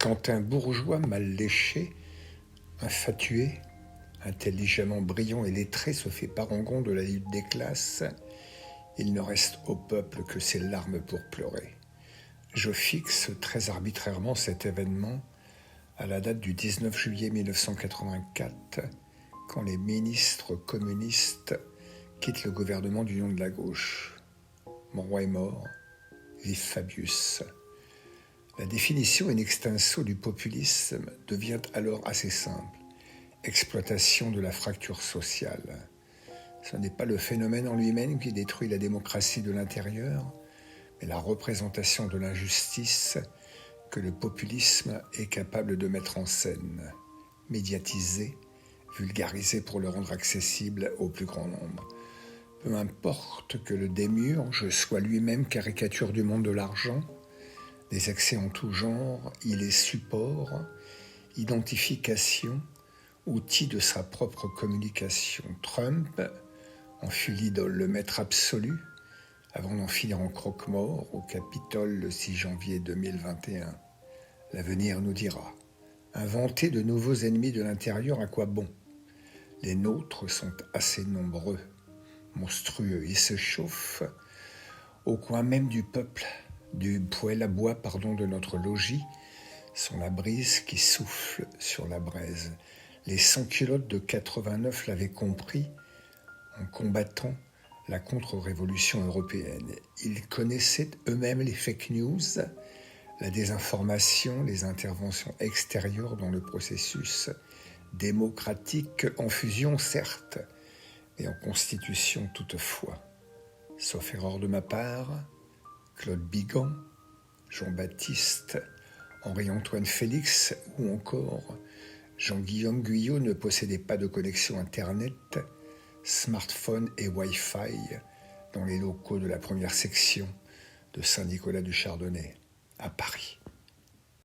Quand un bourgeois mal léché, infatué, intelligemment brillant et lettré se fait parangon de la lutte des classes, il ne reste au peuple que ses larmes pour pleurer. Je fixe très arbitrairement cet événement à la date du 19 juillet 1984, quand les ministres communistes quittent le gouvernement d'union de la gauche. Mon roi est mort, vive Fabius. La définition in extenso du populisme devient alors assez simple. Exploitation de la fracture sociale. Ce n'est pas le phénomène en lui-même qui détruit la démocratie de l'intérieur, mais la représentation de l'injustice que le populisme est capable de mettre en scène, médiatiser, vulgariser pour le rendre accessible au plus grand nombre. Peu importe que le démiurge soit lui-même caricature du monde de l'argent, des excès en tout genre, il est support, identification, outil de sa propre communication. Trump en fut l'idole, le maître absolu, avant d'en finir en croque-mort au Capitole le 6 janvier 2021. L'avenir nous dira. Inventer de nouveaux ennemis de l'intérieur, à quoi bon? Les nôtres sont assez nombreux, monstrueux. Ils se chauffent au coin même du peuple, du poêle à bois de notre logis, sont la brise qui souffle sur la braise. Les sans-culottes de 89 l'avaient compris en combattant la contre-révolution européenne. Ils connaissaient eux-mêmes les fake news, la désinformation, les interventions extérieures dans le processus démocratique, en fusion certes, mais en constitution toutefois. Sauf erreur de ma part, Claude Bigan, Jean-Baptiste, Henri-Antoine Félix ou encore Jean-Guillaume Guyot ne possédaient pas de connexion Internet, smartphone et Wi-Fi dans les locaux de la première section de Saint-Nicolas du Chardonnay, à Paris.